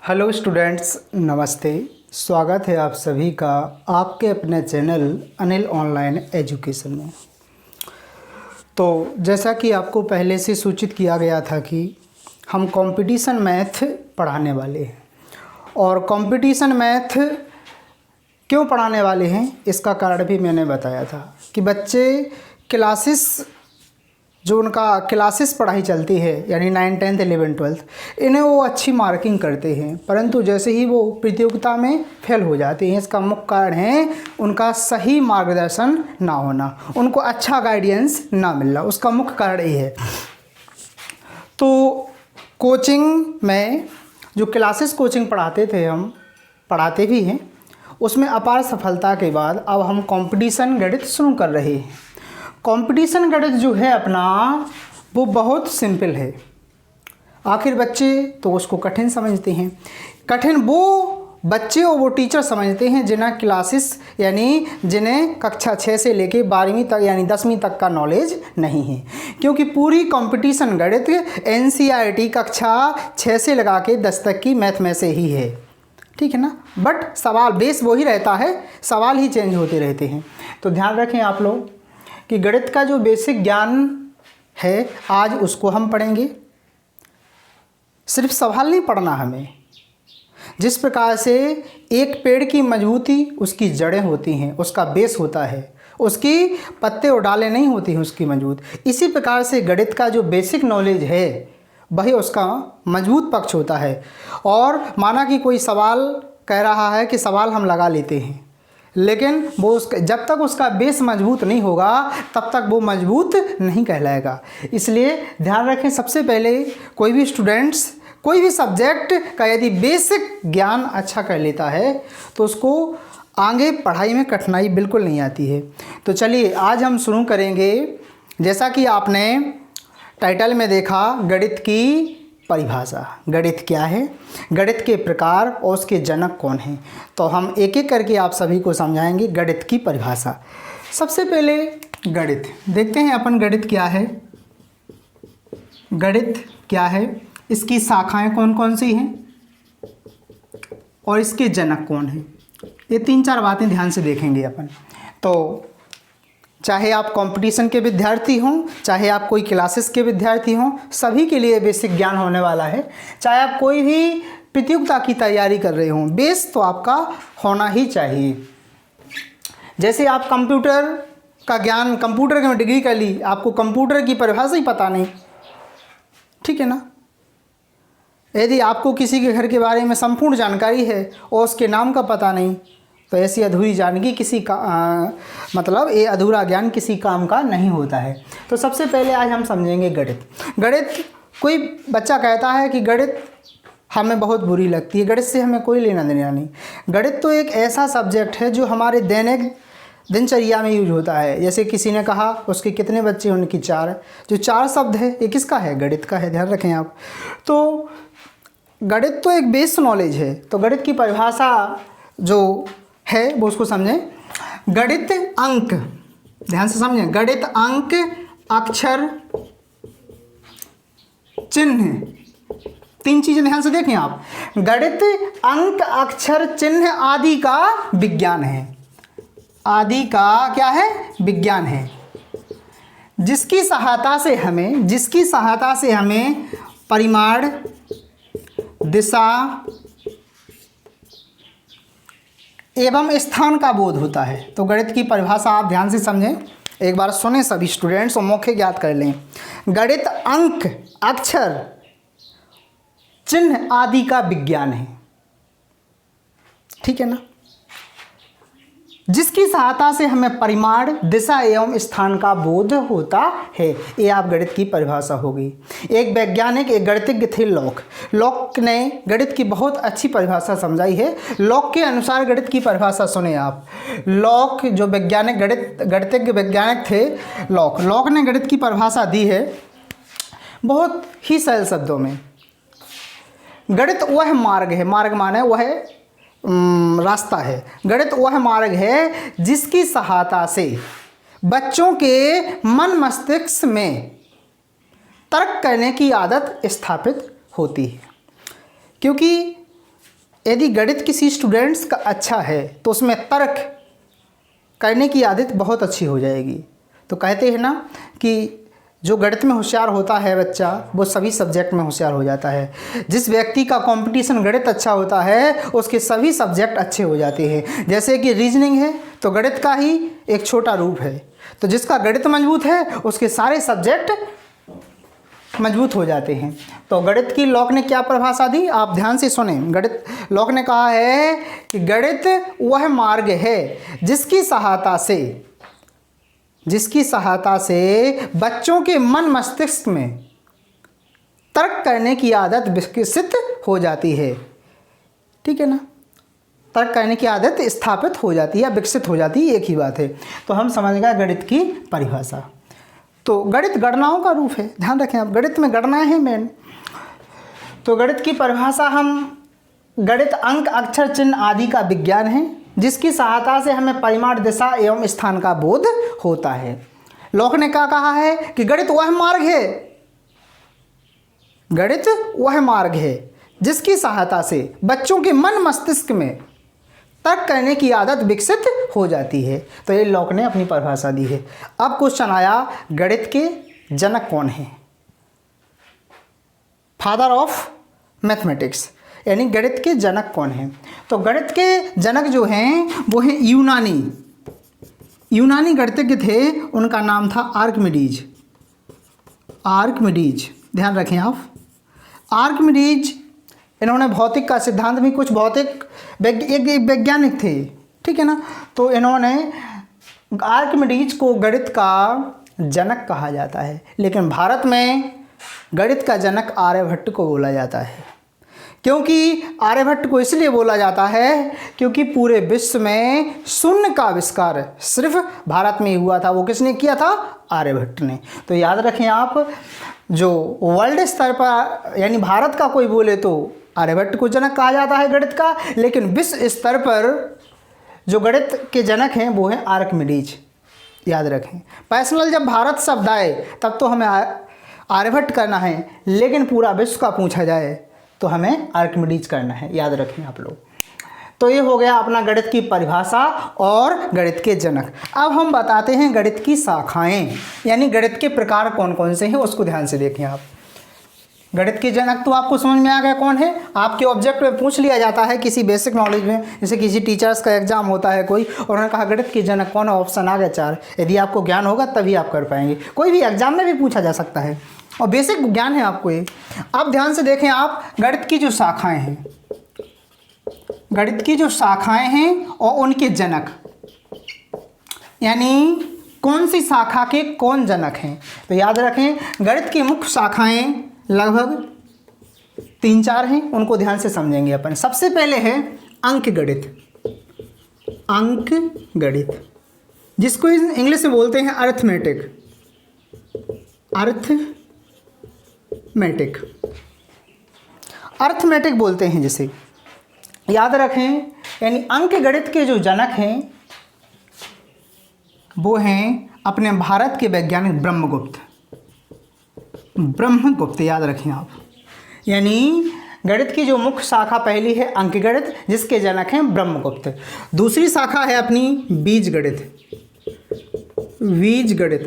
Hello students, नमस्ते। स्वागत है आप सभी का आपके अपने चैनल अनिल ऑनलाइन एजुकेशन में। तो जैसा कि आपको पहले से सूचित किया गया था कि हम कंपटीशन मैथ पढ़ाने वाले हैं, और कंपटीशन मैथ क्यों पढ़ाने वाले हैं इसका कारण भी मैंने बताया था कि बच्चे क्लासेस जो उनका क्लासेस पढ़ाई चलती है यानी 9, 10, 11, 12 इन्हें वो अच्छी मार्किंग करते हैं, परंतु जैसे ही वो प्रतियोगिता में फेल हो जाते हैं, इसका मुख्य कारण है उनका सही मार्गदर्शन ना होना, उनको अच्छा गाइडेंस ना मिलना। उसका मुख्य कारण ये है। तो कोचिंग में जो क्लासेस कोचिंग पढ़ाते थे, हम पढ़ाते भी हैं, उसमें अपार सफलता के बाद अब हम कंपटीशन गणित शुरू कर रहे हैं। कंपटीशन गणित जो है अपना, वो बहुत सिंपल है। आखिर बच्चे तो उसको कठिन समझते हैं। कठिन वो बच्चे और वो टीचर समझते हैं जिन्हें क्लासेस यानी जिन्हें कक्षा 6 से लेके 12वीं तक यानी 10वीं तक का नॉलेज नहीं है, क्योंकि पूरी कंपटीशन गणित NCERT कक्षा 6 से लगा के 10 तक की मैथ में से ही है, ठीक है ना। बट सवाल बेस वही रहता है, सवाल ही चेंज होते रहते हैं। तो ध्यान रखें आप लोग कि गणित का जो बेसिक ज्ञान है आज उसको हम पढ़ेंगे। सिर्फ सवाल नहीं पढ़ना हमें। जिस प्रकार से एक पेड़ की मजबूती उसकी जड़ें होती हैं, उसका बेस होता है, उसकी पत्ते और डालें नहीं होती हैं उसकी मजबूत, इसी प्रकार से गणित का जो बेसिक नॉलेज है वही उसका मजबूत पक्ष होता है। और माना कि कोई सवाल कह रहा है कि सवाल हम लगा लेते हैं, लेकिन वो जब तक उसका बेस मजबूत नहीं होगा तब तक वो मजबूत नहीं कहलाएगा। इसलिए ध्यान रखें, सबसे पहले कोई भी स्टूडेंट्स कोई भी सब्जेक्ट का यदि बेसिक ज्ञान अच्छा कर लेता है तो उसको आगे पढ़ाई में कठिनाई बिल्कुल नहीं आती है। तो चलिए आज हम शुरू करेंगे। जैसा कि आपने टाइटल में देखा, गणित की परिभाषा। गणित क्या है, गणित के प्रकार और उसके जनक कौन हैं, तो हम एक एक करके आप सभी को समझाएंगे गणित की परिभाषा। सबसे पहले गणित देखते हैं अपन। गणित क्या है, गणित क्या है, इसकी शाखाएं कौन कौन सी हैं और इसके जनक कौन हैं, ये 3-4 बातें ध्यान से देखेंगे अपन। तो चाहे आप कंपटीशन के विद्यार्थी हों, चाहे आप कोई क्लासेस के विद्यार्थी हों, सभी के लिए बेसिक ज्ञान होने वाला है। चाहे आप कोई भी प्रतियोगिता की तैयारी कर रहे हों, बेस तो आपका होना ही चाहिए। जैसे आप कंप्यूटर का ज्ञान, कंप्यूटर की डिग्री कर ली, आपको कंप्यूटर की परिभाषा ही पता नहीं, ठीक है ना। यदि आपको किसी के घर के बारे में संपूर्ण जानकारी है और उसके नाम का पता नहीं, तो ऐसी अधूरी जानकारी किसी का मतलब ये अधूरा ज्ञान किसी काम का नहीं होता है। तो सबसे पहले आज हम समझेंगे गणित। गणित, कोई बच्चा कहता है कि गणित हमें बहुत बुरी लगती है, गणित से हमें कोई लेना देना नहीं। गणित तो एक ऐसा सब्जेक्ट है जो हमारे दैनिक दिनचर्या में यूज होता है। जैसे किसी ने कहा उसके कितने बच्चे, उनकी 4। जो 4 शब्द है ये किसका है, गणित का है, ध्यान रखें आप। तो गणित तो एक बेस नॉलेज है। तो गणित की परिभाषा जो है वो उसको समझें। गणित अंक, ध्यान से समझें, गणित अंक, अक्षर, चिन्ह, 3 चीजें ध्यान से देखें आप। गणित अंक, अक्षर, चिन्ह आदि का विज्ञान है। आदि का क्या है, विज्ञान है, जिसकी सहायता से हमें परिमाण, दिशा एवं स्थान का बोध होता है। तो गणित की परिभाषा आप ध्यान से समझें, एक बार सुने सभी स्टूडेंट्स और मौके याद कर लें। गणित अंक, अक्षर, चिन्ह आदि का विज्ञान है, ठीक है ना, जिसकी सहायता से हमें परिमाण, दिशा एवं स्थान का बोध होता है। ये आप गणित की परिभाषा होगी। एक वैज्ञानिक, एक गणितज्ञ थे लॉक। लॉक ने गणित की बहुत अच्छी परिभाषा समझाई है। लॉक के अनुसार गणित की परिभाषा सुने आप। लॉक जो वैज्ञानिक गणितज्ञ वैज्ञानिक थे, लॉक ने गणित की परिभाषा दी है बहुत ही सरल शब्दों में। गणित वह मार्ग है, मार्ग माने वह रास्ता है। गणित वह मार्ग है जिसकी सहायता से बच्चों के मन मस्तिष्क में तर्क करने की आदत स्थापित होती है। क्योंकि यदि गणित किसी स्टूडेंट्स का अच्छा है तो उसमें तर्क करने की आदत बहुत अच्छी हो जाएगी। तो कहते हैं ना कि जो गणित में होशियार होता है बच्चा वो सभी सब्जेक्ट में होशियार हो जाता है। जिस व्यक्ति का कंपटीशन गणित अच्छा होता है उसके सभी सब्जेक्ट अच्छे हो जाते हैं। जैसे कि रीजनिंग है तो गणित का ही एक छोटा रूप है, तो जिसका गणित मजबूत है उसके सारे सब्जेक्ट मजबूत हो जाते हैं। तो गणित की लॉक ने क्या परिभाषा दी, आप ध्यान से सुने। गणित लॉक ने कहा है कि गणित वह मार्ग है जिसकी सहायता से बच्चों के मन मस्तिष्क में तर्क करने की आदत विकसित हो जाती है। ठीक है ना, तर्क करने की आदत स्थापित हो जाती है या विकसित हो जाती है, एक ही बात है। तो हम समझ गए गणित की परिभाषा। तो गणित गणनाओं का रूप है, ध्यान रखें आप, गणित में गणनाएं हैं मेन। तो गणित की परिभाषा गणित अंक अक्षर चिन्ह आदि का विज्ञान है जिसकी सहायता से हमें परिमाण दिशा एवं स्थान का बोध होता है। लॉक ने क्या कहा है कि गणित वह मार्ग है जिसकी सहायता से बच्चों के मन मस्तिष्क में तर्क करने की आदत विकसित हो जाती है। तो ये लॉक ने अपनी परिभाषा दी है। अब क्वेश्चन आया, गणित के जनक कौन है? फादर ऑफ मैथमेटिक्स, यानी गणित के जनक कौन हैं? तो गणित के जनक जो हैं वो हैं यूनानी गणितज्ञ थे, उनका नाम था आर्किमिडीज। ध्यान रखें आप, आर्किमिडीज। इन्होंने भौतिक का सिद्धांत भी, कुछ भौतिक एक वैज्ञानिक थे, ठीक है ना। तो इन्होंने आर्किमिडीज को गणित का जनक कहा जाता है, लेकिन भारत में गणित का जनक आर्यभट्ट को बोला जाता है। क्योंकि आर्यभट्ट को इसलिए बोला जाता है क्योंकि पूरे विश्व में शून्य का आविष्कार सिर्फ भारत में ही हुआ था। वो किसने किया था? आर्यभट्ट ने। तो याद रखें आप, जो वर्ल्ड स्तर पर यानी भारत का कोई बोले तो आर्यभट्ट को जनक कहा जाता है गणित का, लेकिन विश्व स्तर पर जो गणित के जनक हैं वो हैं आर्किमिडीज। याद रखें, पर्सनल जब भारत शब्द आए तब तो हमें आर्यभट्ट करना है, लेकिन पूरा विश्व का पूछा जाए तो हमें आर्किमिडीज करना है। याद रखें आप लोग। तो ये हो गया अपना गणित की परिभाषा और गणित के जनक। अब हम बताते हैं गणित की शाखाएं, यानी गणित के प्रकार कौन कौन से हैं, उसको ध्यान से देखें आप। गणित के जनक तो आपको समझ में आ गया कौन है। आपके ऑब्जेक्ट में पूछ लिया जाता है किसी बेसिक नॉलेज में, जैसे किसी टीचर्स का एग्जाम होता है कोई, और उन्होंने कहा गणित के जनक कौन है, ऑप्शन आ गया 4। यदि आपको ज्ञान होगा तभी आप कर पाएंगे। कोई भी एग्जाम में भी पूछा जा सकता है और बेसिक ज्ञान है आपको ये। अब ध्यान से देखें आप, गणित की जो शाखाएं हैं और उनके जनक, यानी कौन सी शाखा के कौन जनक हैं। तो याद रखें, गणित की मुख्य शाखाएं लगभग 3-4 हैं, उनको ध्यान से समझेंगे अपन। सबसे पहले है अंक गणित, जिसको इंग्लिश में बोलते हैं अर्थमेटिक बोलते हैं जिसे। याद रखें, यानी अंक गणित के जो जनक हैं वो हैं अपने भारत के वैज्ञानिक ब्रह्मगुप्त। याद रखें आप, यानी गणित की जो मुख्य शाखा पहली है अंक गणित, जिसके जनक हैं ब्रह्मगुप्त। दूसरी शाखा है अपनी बीज गणित,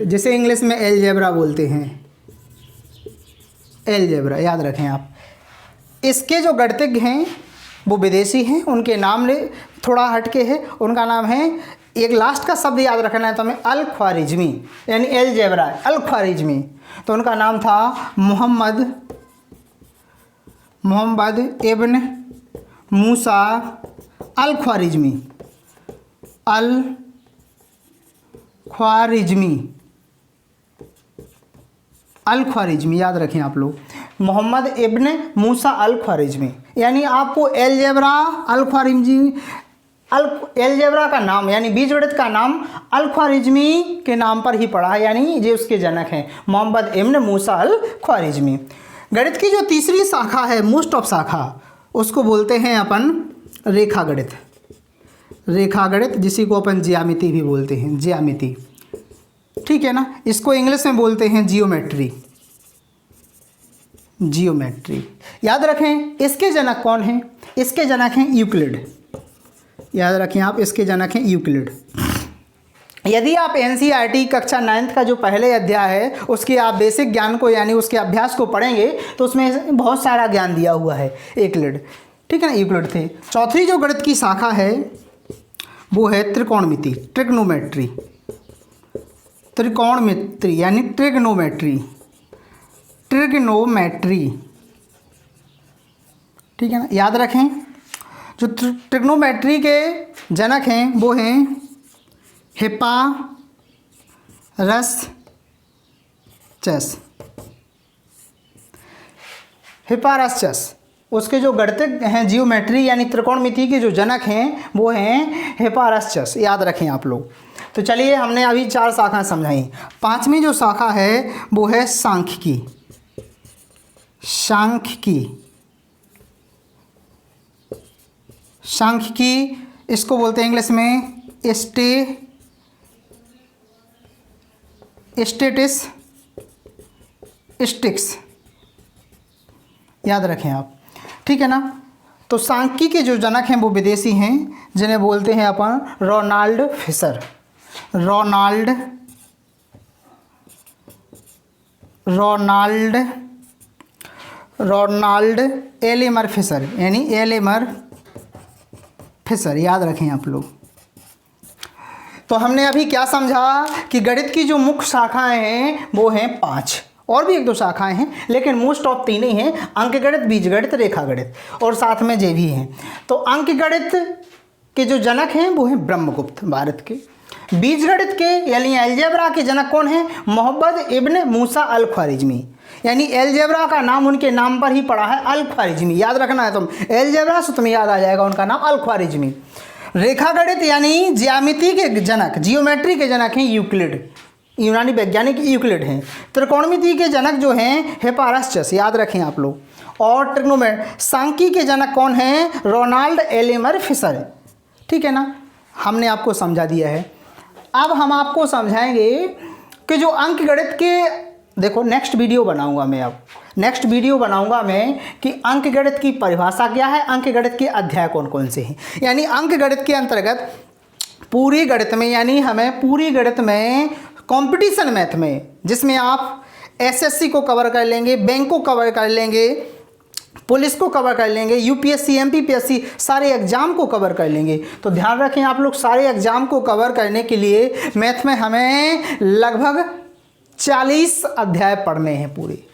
जिसे इंग्लिश में एलजेब्रा बोलते हैं, एलजेब्रा। याद रखें आप, इसके जो गणितज्ञ हैं वो विदेशी हैं, उनके नाम थोड़ा हटके है। उनका नाम है, एक लास्ट का शब्द याद रखना है तो हमें, अल-ख्वारिज़मी, यानी एलजेब्रा अल-ख्वारिज़मी। तो उनका नाम था मोहम्मद इब्न मूसा अल-ख्वारिज़मी। याद रखें आप लोग, मोहम्मद इब्न मूसा अल-ख्वारिज़मी। यानी आपको एलजेब्रा एलजेब्रा का नाम, यानी बीजगणित का नाम अल-ख्वारिज़मी के नाम पर ही पड़ा है, यानी ये उसके जनक हैं मोहम्मद इब्न मूसा अल-ख्वारिज़मी। गणित की जो तीसरी शाखा है, मोस्ट ऑफ शाखा, उसको बोलते हैं अपन रेखा गणित, जिसी को अपन ज्यामिति भी बोलते हैं, ज्यामिति। ठीक है ना, इसको इंग्लिश में बोलते हैं जियोमेट्री। जियोमेट्री। याद रखें इसके जनक कौन हैं? इसके जनक हैं यूक्लिड। याद रखें आप, इसके जनक हैं यूक्लिड। यदि आप एनसीईआरटी कक्षा 9th का जो पहले अध्याय है उसके आप बेसिक ज्ञान को यानी उसके अभ्यास को पढ़ेंगे तो उसमें बहुत सारा ज्ञान दिया हुआ है यूक्लिड, ठीक है ना, यूक्लिड थे। चौथी जो गणित की शाखा है वो है त्रिकोणमिति, ट्रिग्नोमेट्री। त्रिकोणमिति यानी ट्रिग्नोमेट्री, ट्रिग्नोमेट्री, ठीक है ना। याद रखें जो ट्रिग्नोमेट्री के जनक हैं वो हैं हिप्पारस्चस। हिप्पारस्चस उसके जो गणितज्ञ हैं जियोमेट्री यानी त्रिकोणमिति के जो जनक हैं वो हैं हिप्पारस्चस। याद रखें आप लोग। तो चलिए हमने अभी 4 शाखाएं समझाई। 5वीं जो शाखा है वो है सांख्यिकी। सांख्यिकी इसको बोलते हैं इंग्लिश में स्टैटिस्टिक्स। याद रखें आप, ठीक है ना। तो सांख्यिकी के जो जनक हैं वो विदेशी हैं जिन्हें बोलते हैं अपन रोनाल्ड फिशर। रोनाल्ड एलेमर फिशर यानी एलेमर फिशर। याद रखें आप लोग। तो हमने अभी क्या समझा कि गणित की जो मुख्य शाखाएं हैं वो हैं 5, और भी 1-2 शाखाएं हैं लेकिन मोस्ट ऑफ 3 ही हैं, अंकगणित, बीजगणित, रेखागणित, और साथ में जे भी हैं। तो अंकगणित के जो जनक हैं वो हैं ब्रह्मगुप्त भारत के। बीजगणित के यानी अलजेब्रा के जनक कौन हैं? मोहम्मद इब्न मूसा अल ख्वारिज़मी, यानी अलजेब्रा का नाम उनके नाम पर ही पड़ा है, अल ख्वारिज़मी। याद रखना है तुम, अलजेब्रा से तुम्हें याद आ जाएगा उनका नाम अल ख्वारिज़मी। रेखागणित यानी ज्यामिति के जनक, जियोमेट्री के जनक हैं यूक्लिड, यूनानी वैज्ञानिक यूक्लिड हैं। त्रिकोणमिति के जनक जो हैं हिप्पारस्चस, याद रखें आप लोग। और ट्रिग्नोमेट्री सांख्यिकी के जनक कौन हैं? रोनाल्ड एलेमर फिशर, ठीक है ना। हमने आपको समझा दिया है। अब हम आपको समझाएंगे कि जो अंकगणित के, देखो नेक्स्ट वीडियो बनाऊंगा मैं, अब नेक्स्ट वीडियो बनाऊंगा मैं कि अंकगणित की परिभाषा क्या है, अंकगणित के अध्याय कौन कौन से हैं। यानी अंकगणित के अंतर्गत पूरी गणित में, यानी हमें पूरी गणित में कंपटीशन मैथ में, जिसमें आप एसएससी को कवर कर लेंगे, बैंक को कवर कर लेंगे, पुलिस को कवर कर लेंगे, यूपीएससी, एमपीपीएससी, सारे एग्जाम को कवर कर लेंगे। तो ध्यान रखें आप लोग, सारे एग्जाम को कवर करने के लिए मैथ में हमें लगभग 40 अध्याय पढ़ने हैं पूरे।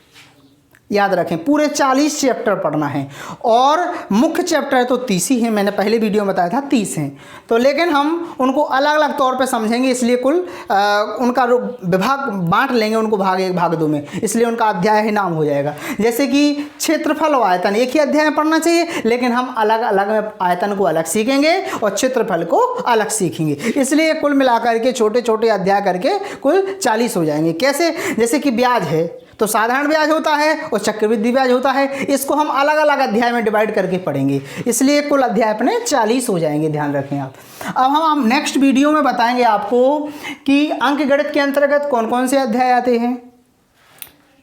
याद रखें पूरे 40 चैप्टर पढ़ना है, और मुख्य चैप्टर तो 30 ही हैं, मैंने पहले वीडियो में बताया था 30 हैं। तो लेकिन हम उनको अलग अलग तौर पे समझेंगे, इसलिए कुल उनका विभाग बांट लेंगे उनको, भाग 1 भाग 2 में, इसलिए उनका अध्याय ही नाम हो जाएगा। जैसे कि क्षेत्रफल और आयतन एक ही अध्याय में पढ़ना चाहिए, लेकिन हम अलग अलग आयतन को अलग सीखेंगे और क्षेत्रफल को अलग सीखेंगे, इसलिए कुल मिलाकर के छोटे छोटे अध्याय करके कुल 40 हो जाएंगे। कैसे? जैसे कि ब्याज है तो साधारण ब्याज होता है और चक्रवृद्धि ब्याज होता है, इसको हम अलग अलग अध्याय में डिवाइड करके पढ़ेंगे, इसलिए कुल अध्याय अपने 40 हो जाएंगे। ध्यान रखें आप। अब हम नेक्स्ट वीडियो में बताएंगे आपको कि अंकगणित के अंतर्गत कौन कौन से अध्याय आते हैं,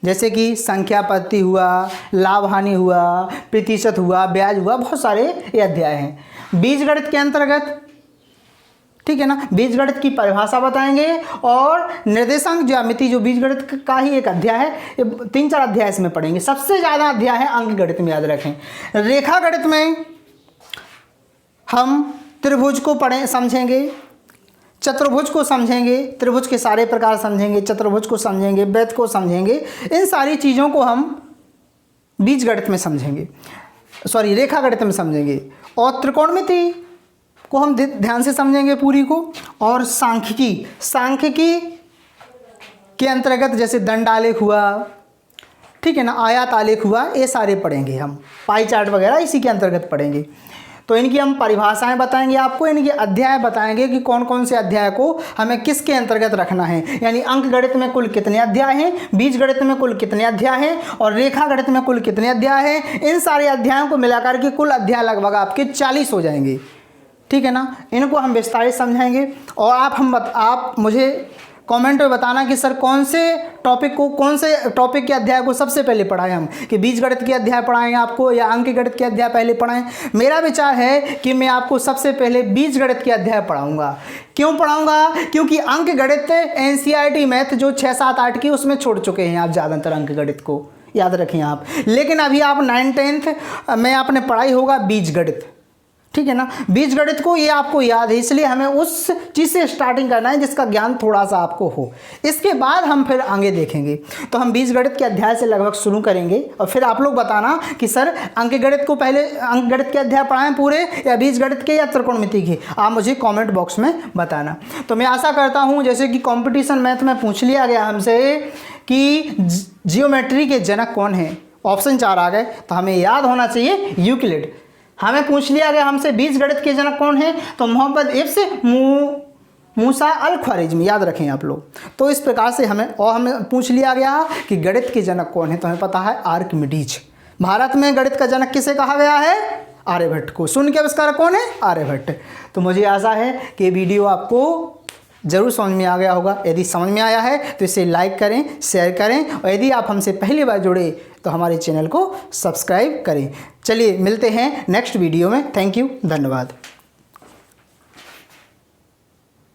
जैसे कि संख्या पद्धति हुआ, लाभ हानि हुआ, प्रतिशत हुआ, ब्याज हुआ, बहुत सारे ये अध्याय हैं। बीजगणित के अंतर्गत, ठीक है ना, बीजगणित की परिभाषा बताएंगे, और निर्देशांक ज्यामिति जो बीजगणित का ही एक अध्याय है, 3-4 अध्याय इसमें पढ़ेंगे। सबसे ज़्यादा अध्याय है अंकगणित में, याद रखें। रेखागणित में हम त्रिभुज को समझेंगे, चतुर्भुज को समझेंगे, त्रिभुज के सारे प्रकार समझेंगे, चतुर्भुज को समझेंगे, वृत्त को समझेंगे, इन सारी चीज़ों को हम बीजगणित में समझेंगे, रेखागणित में समझेंगे। और त्रिकोणमिति को हम ध्यान से समझेंगे पूरी को। और सांख्यिकी के अंतर्गत जैसे दंडालेख हुआ, ठीक है ना, आयत आलेख हुआ, ये सारे पढ़ेंगे हम, पाई चार्ट वगैरह इसी के अंतर्गत पढ़ेंगे। तो इनकी हम परिभाषाएं बताएंगे आपको, इनके अध्याय बताएंगे कि कौन कौन से अध्याय को हमें किसके अंतर्गत रखना है। यानी अंकगणित में कुल कितने अध्याय हैं, बीजगणित में कुल कितने अध्याय हैं, और रेखागणित में कुल कितने अध्याय हैं। इन सारे अध्यायों को मिलाकर के कुल अध्याय लगभग आपके 40 हो जाएंगे, ठीक है ना। इनको हम विस्तारित समझाएंगे, और आप मुझे कमेंट में बताना कि सर कौन से टॉपिक के अध्याय को सबसे पहले पढ़ाएं हम, कि बीजगणित के अध्याय पढ़ाएं आपको या अंकगणित के अध्याय पहले पढ़ाएं। मेरा विचार है कि मैं आपको सबसे पहले बीजगणित के अध्याय पढ़ाऊंगा। क्यों पढ़ाऊंगा? क्योंकि अंकगणित एनसीईआरटी मैथ जो 6, 7, 8 की उसमें छोड़ चुके हैं आप ज़्यादातर अंकगणित को, याद रखें आप। लेकिन अभी आप 9, 10th में आपने पढ़ाई होगा बीजगणित, ठीक है ना। बीजगणित को ये आपको याद है, इसलिए हमें उस चीज़ से स्टार्टिंग करना है जिसका ज्ञान थोड़ा सा आपको हो। इसके बाद हम फिर आगे देखेंगे। तो हम बीजगणित के अध्याय से लगभग शुरू करेंगे और फिर आप लोग बताना कि सर अंकगणित को पहले अंकगणित के अध्याय पढ़ाएं पूरे, या बीजगणित के, या त्रिकोणमिति के। आप मुझे कॉमेंट बॉक्स में बताना। तो मैं आशा करता हूँ, जैसे कि कॉम्पिटिशन मैथ में पूछ लिया गया हमसे कि जियोमेट्री के जनक कौन है, ऑप्शन 4 आ गए, तो हमें याद होना चाहिए यूक्लिड। हमें पूछ लिया गया हमसे बीजगणित के जनक कौन है, तो मोहम्मद इब्न मूसा अल ख्वारिज़मी, याद रखें आप लोग। तो इस प्रकार से हमें पूछ लिया गया कि गणित के जनक कौन है, तो हमें पता है आर्किमिडीज। भारत में गणित का जनक किसे कहा गया है? आर्यभट्ट को। शून्य के आविष्कारक कौन है? आर्यभट्ट। तो मुझे आशा है कि वीडियो आपको ज़रूर समझ में आ गया होगा। यदि समझ में आया है तो इसे लाइक करें, शेयर करें, और यदि आप हमसे पहली बार जुड़े तो हमारे चैनल को सब्सक्राइब करें। चलिए मिलते हैं नेक्स्ट वीडियो में। थैंक यू, धन्यवाद।